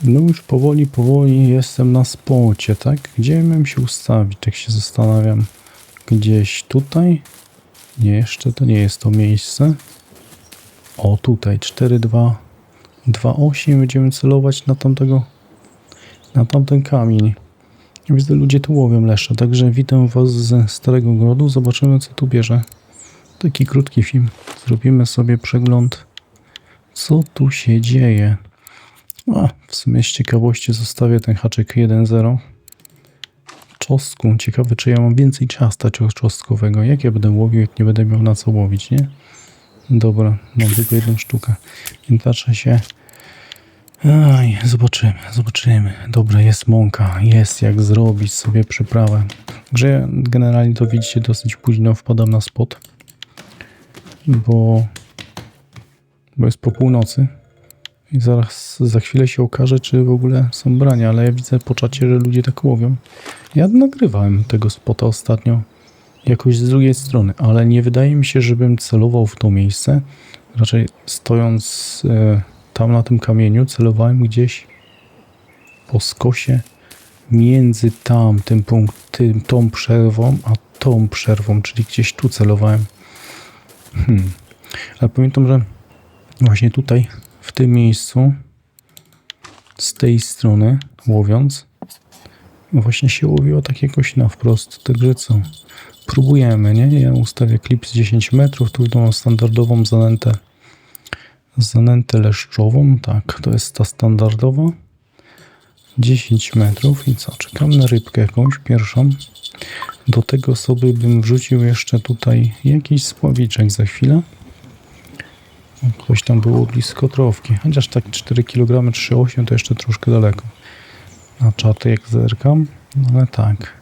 No już powoli jestem na spocie, tak? Gdzie miałem się ustawić? Tak się zastanawiam. Gdzieś tutaj? Nie, jeszcze to nie jest to miejsce. O, tutaj 4-2-2-8. Będziemy celować na tamten kamień. Widzę, ludzie tu łowią leszcze, także witam was ze Starego Grodu. Zobaczymy, co tu bierze. Taki krótki film. Zrobimy sobie przegląd, co tu się dzieje. A, w sumie z ciekawości zostawię ten haczyk 1.0. Czosnku. Ciekawe, czy ja mam więcej ciasta czosnkowego. Jak ja będę łowił, jak nie będę miał na co łowić, nie? Dobra, mam tylko jedną sztukę. Więc zacznę się... Aj, zobaczymy. Dobra, jest mąka. Jest jak zrobić sobie przyprawę. Także generalnie to widzicie, dosyć późno wpadam na spot. Bo jest po północy. I za chwilę się okaże, czy w ogóle są brania, ale ja widzę po czacie, że ludzie tak łowią. Ja nagrywałem tego spota ostatnio jakoś z drugiej strony, ale nie wydaje mi się, żebym celował w to miejsce. Raczej stojąc tam na tym kamieniu, celowałem gdzieś po skosie między tamtym punktem, tą przerwą, a tą przerwą, czyli gdzieś tu celowałem. Ale pamiętam, że właśnie tutaj, w tym miejscu, z tej strony, łowiąc, właśnie się łowiło tak jakoś na wprost. Także co? Próbujemy, nie? Ja ustawię klip z 10 metrów, tu tą standardową zanętę leszczową. Tak, to jest ta standardowa. 10 metrów i co? Czekam na rybkę jakąś, pierwszą. Do tego sobie bym wrzucił jeszcze tutaj jakiś spławiczek za chwilę. Ktoś tam było blisko trofki. Chociaż tak 4 kg 3,8 to jeszcze troszkę daleko. Na czaty jak zerkam. No ale tak.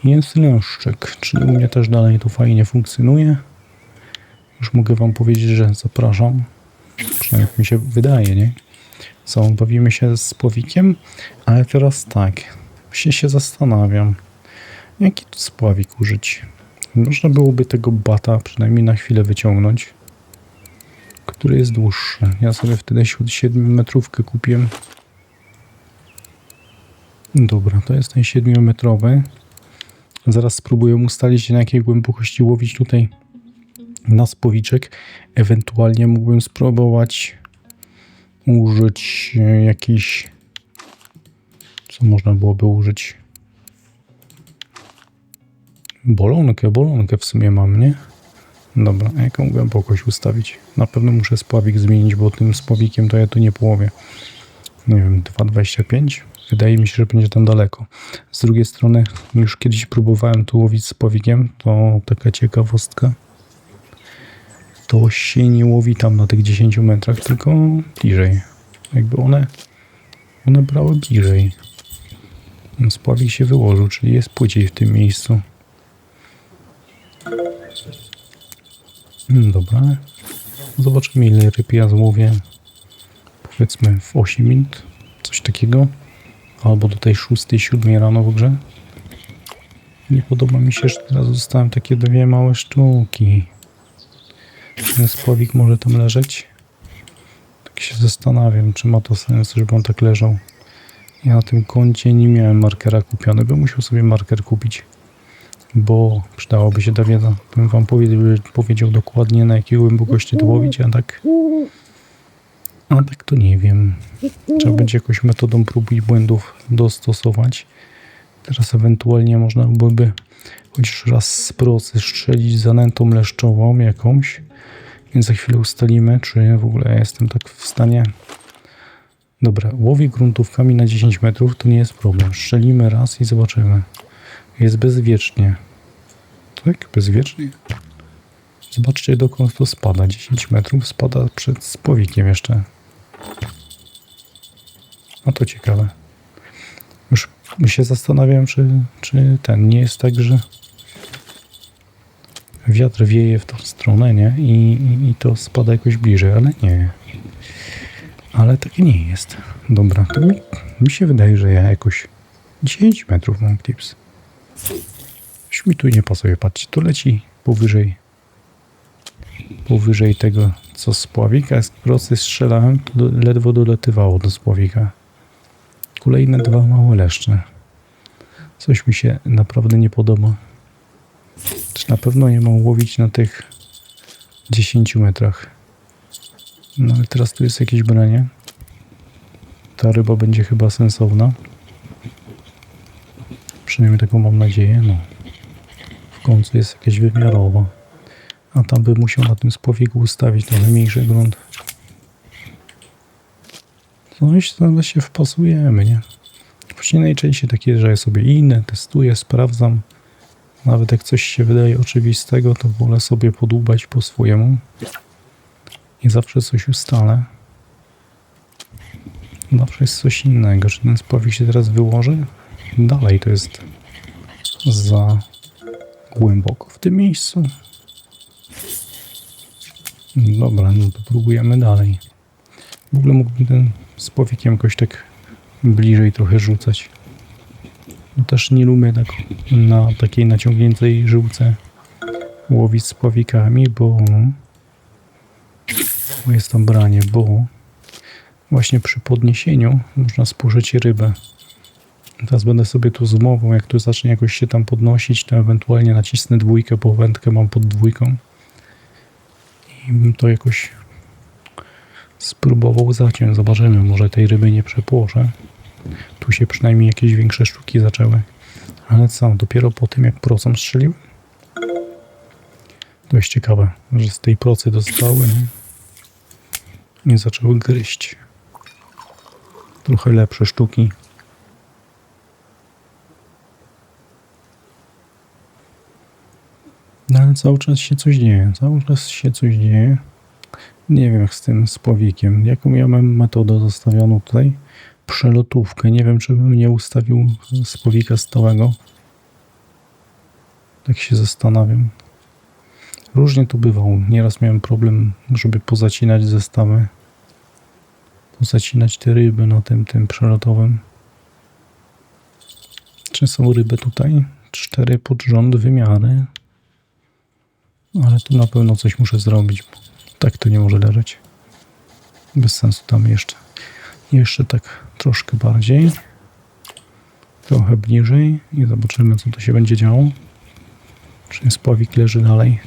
Jest leszczyk, czyli u mnie też dalej to fajnie funkcjonuje. Już mogę wam powiedzieć, że zapraszam. Przynajmniej mi się wydaje, nie? Co, bawimy się z spławikiem, ale teraz tak. Właśnie się zastanawiam, jaki tu spławik użyć. Można byłoby tego bata przynajmniej na chwilę wyciągnąć, który jest dłuższy. Ja sobie wtedy 7-metrówkę kupiłem. Dobra, to jest ten 7-metrowy. Zaraz spróbuję ustalić, na jakiej głębokości łowić tutaj na spławiczek. Ewentualnie mógłbym spróbować użyć jakiś... Co można byłoby użyć? Bolonkę w sumie mam, nie? Dobra, a jaką głębokość ustawić? Na pewno muszę spławik zmienić, bo tym spławikiem to ja tu nie połowię. Nie wiem, 2,25? Wydaje mi się, że będzie tam daleko. Z drugiej strony, już kiedyś próbowałem tu łowić spławikiem, to taka ciekawostka. To się nie łowi tam na tych 10 metrach, tylko bliżej. Jakby one brały bliżej. Spławik się wyłożył, czyli jest płyciej w tym miejscu. Dobra. Zobaczymy, ile ryb ja złowię. Powiedzmy w 8 minut. Coś takiego. Albo do tej 6-7 rano w grze. Nie podoba mi się, że teraz zostałem takie 2 małe sztuki. Ten spławik może tam leżeć. Tak się zastanawiam, czy ma to sens, żeby on tak leżał. Ja na tym koncie nie miałem markera kupiony, bym musiał sobie marker kupić. Bo przydałoby się ta wiedza. Bym wam powiedział dokładnie, na jakiej głębokości to łowić, a tak to nie wiem. Trzeba będzie jakąś metodą prób i błędów dostosować. Teraz ewentualnie można byłoby chociaż raz z procy strzelić zanętą leszczową jakąś. Więc za chwilę ustalimy, czy w ogóle ja jestem tak w stanie. Dobra, łowię gruntówkami na 10 metrów, to nie jest problem. Strzelimy raz i zobaczymy. Jest bezwiecznie. Tak? Bezwiecznie? Zobaczcie, dokąd to spada. 10 metrów spada przed spławikiem jeszcze. No to ciekawe. Już się zastanawiam, czy ten nie jest tak, że wiatr wieje w tą stronę, nie? I to spada jakoś bliżej, ale nie. Ale tak nie jest. Dobra, to mi się wydaje, że ja jakoś 10 metrów mam tips. Już mi tu nie pasuje, patrzcie, tu leci powyżej tego, co spławika. Z procy strzelałem, to ledwo doletywało do spławika. Kolejne 2 małe leszcze. Coś mi się naprawdę nie podoba. Czy na pewno nie mam łowić na tych 10 metrach? No ale teraz tu jest jakieś branie. Ta ryba będzie chyba sensowna. Przynajmniej taką mam nadzieję. No. W końcu jest jakaś wymiarowa. A tam by musiał na tym spłowiku ustawić trochę mniejszy grunt. Coś tam się wpasujemy, nie? Właśnie najczęściej takie, że ja sobie inne testuję, sprawdzam. Nawet jak coś się wydaje oczywistego, to wolę sobie podłubać po swojemu. I zawsze coś ustalę. Zawsze jest coś innego. Czy ten spławik się teraz wyłoży? Dalej to jest za głęboko w tym miejscu. Dobra, no to próbujemy dalej. W ogóle mógłbym ten spławikiem jakoś tak bliżej trochę rzucać. No też nie lubię tak na takiej naciągniętej żyłce łowić spławikami, bo jest tam branie, bo właśnie przy podniesieniu można spożyć rybę. Teraz będę sobie tu zoomował, jak tu zacznie jakoś się tam podnosić, to ewentualnie nacisnę 2, bo wędkę mam pod 2 i bym to jakoś spróbował zaciąć. Zobaczymy, może tej ryby nie przepłoszę. Tu się przynajmniej jakieś większe sztuki zaczęły. Ale co, dopiero po tym jak procą strzeliłem? To jest ciekawe, że z tej procy dostały nie zaczęły gryźć. Trochę lepsze sztuki. No ale cały czas się coś dzieje. Cały czas się coś dzieje. Nie wiem jak z tym spławikiem. Jaką ja mam metodę zostawioną tutaj? Przelotówkę. Nie wiem, czy bym nie ustawił spławika stałego. Tak się zastanawiam. Różnie to bywało. Nieraz miałem problem, żeby pozacinać zestawy. Pozacinać te ryby na tym przelotowym. Czy są ryby tutaj? 4 pod rząd wymiary. Ale tu na pewno coś muszę zrobić. Bo tak to nie może leżeć. Bez sensu tam jeszcze. Jeszcze tak troszkę bardziej. Trochę bliżej. I zobaczymy, co tu się będzie działo. Czy spławik leży dalej.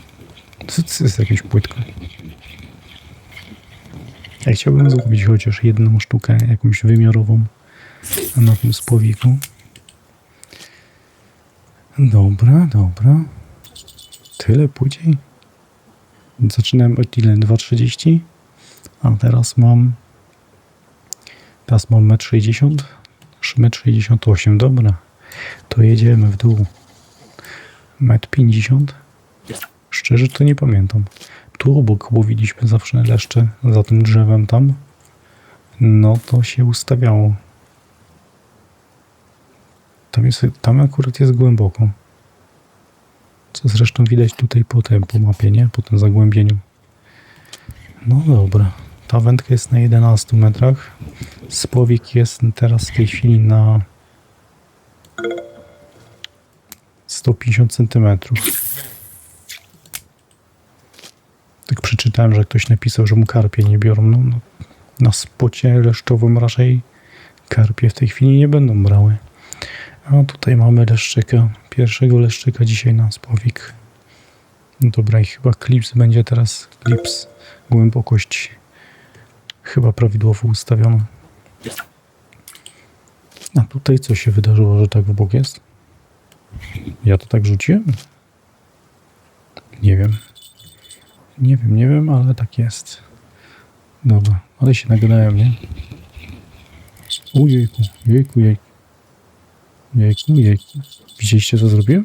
To jest jakieś płytko. Ja chciałbym zrobić chociaż jedną sztukę, jakąś wymiarową na tym spławiku. Dobra, dobra. Tyle później. Zaczynałem od ile? 2,30? A teraz mam 1,60 m. 1,68 m. Dobra. To jedziemy w dół. 1,50 m. Szczerze to nie pamiętam. Tu obok łowiliśmy zawsze leszcze za tym drzewem tam. No to się ustawiało. Tam akurat jest głęboko. Co zresztą widać tutaj po mapie, nie? Po tym zagłębieniu. No dobra. Ta wędka jest na 11 metrach. Spławik jest teraz w tej chwili na 150 centymetrów. Tak przeczytałem, że ktoś napisał, że mu karpie nie biorą. No, na spocie leszczowym raczej karpie w tej chwili nie będą brały. A tutaj mamy leszczyka. Pierwszego leszczyka dzisiaj na spławik. Dobra, i chyba klips będzie teraz. Klips, głębokość chyba prawidłowo ustawiona. A tutaj co się wydarzyło, że tak w bok jest? Ja to tak rzuciłem? Nie wiem. Nie wiem, ale tak jest. Dobra, ale się nagadałem, nie? Ujejku, jejku. Widzieliście, co zrobiłem?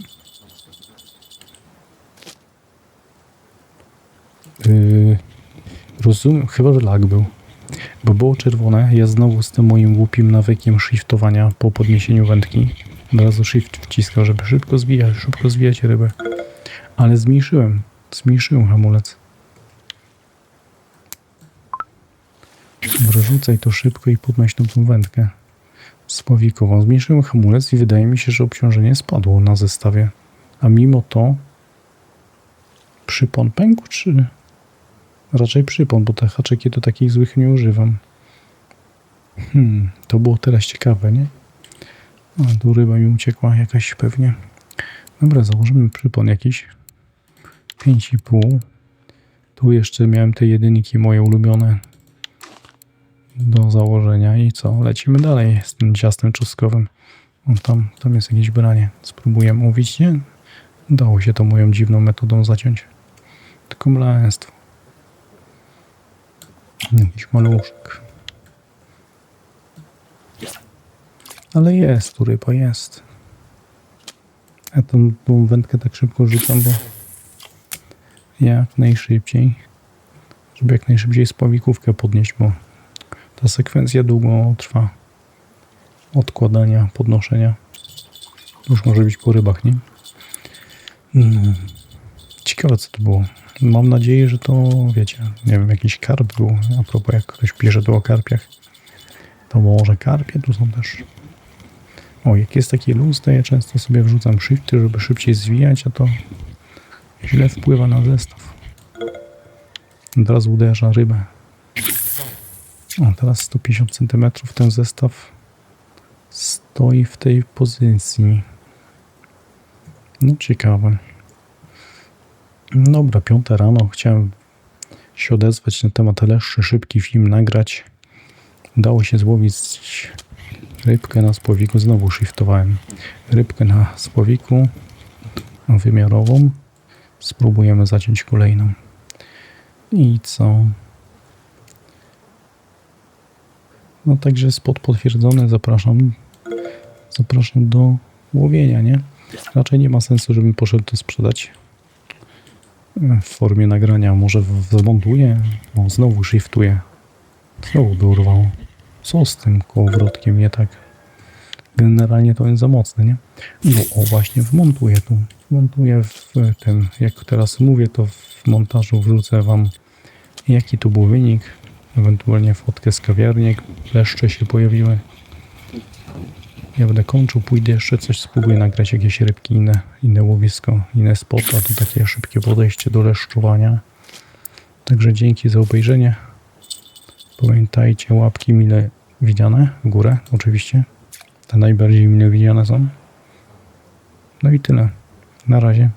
Rozumiem, chyba że lag był. Bo było czerwone, ja znowu z tym moim głupim nawykiem shiftowania po podniesieniu wędki. Od razu shift wciskał, żeby szybko zwijać rybę. Ale zmniejszyłem hamulec. Rzucaj to szybko i podnoś tą wędkę spławikową. Zmniejszyłem hamulec i wydaje mi się, że obciążenie spadło na zestawie. A mimo to przypon pękł, czy raczej przypon, bo te haczyki to takich złych nie używam. To było teraz ciekawe, nie? A, tu ryba mi uciekła jakaś pewnie. Dobra, założymy przypon jakiś. 5,5. Tu jeszcze miałem te jedynki moje ulubione do założenia i co? Lecimy dalej z tym ciastem czosnkowym. O, tam jest jakieś branie. Spróbuję mówić, nie? Udało się to moją dziwną metodą zaciąć. Tylko maleństwo. Jakiś maluszek. Ale jest tu ryba, jest. Ja tą wędkę tak szybko rzucam, bo jak najszybciej, żeby jak najszybciej spławikówkę podnieść, bo ta sekwencja długo trwa. Odkładania, podnoszenia. Już może być po rybach, nie? Ciekawe co to było. Mam nadzieję, że to, wiecie, nie wiem, jakiś karp był. A propos, jak ktoś pisze tu o karpiach, to może karpie tu są też. O, jak jest taki luz, to ja często sobie wrzucam shifty, żeby szybciej zwijać, a to źle wpływa na zestaw. Od razu uderza rybę. O, teraz 150 cm ten zestaw stoi w tej pozycji. No ciekawe. Dobra, 5 rano. Chciałem się odezwać na temat leszczy, szybki film nagrać. Udało się złowić rybkę na spławiku. Znowu shiftowałem. Rybkę na spławiku wymiarową. Spróbujemy zaciąć kolejną. I co? No także spot potwierdzony. Zapraszam do łowienia, nie? Raczej nie ma sensu, żebym poszedł to sprzedać w formie nagrania. Może zmontuję? O, znowu shiftuję. Znowu by urwało. Co z tym kołowrotkiem nie tak? Generalnie to jest za mocne, nie? No o, właśnie wmontuję tu. Wmontuję w tym, jak teraz mówię, to w montażu wrzucę wam jaki tu był wynik. Ewentualnie fotkę z kawiarni, jak leszcze się pojawiły. Ja będę kończył, pójdę jeszcze coś, spróbuję nagrać jakieś rybki, inne łowisko, inne spot, a tu takie szybkie podejście do leszczowania. Także dzięki za obejrzenie. Pamiętajcie, łapki mile widziane w górę, oczywiście. Te najbardziej mile widziane są. No i tyle. Na razie.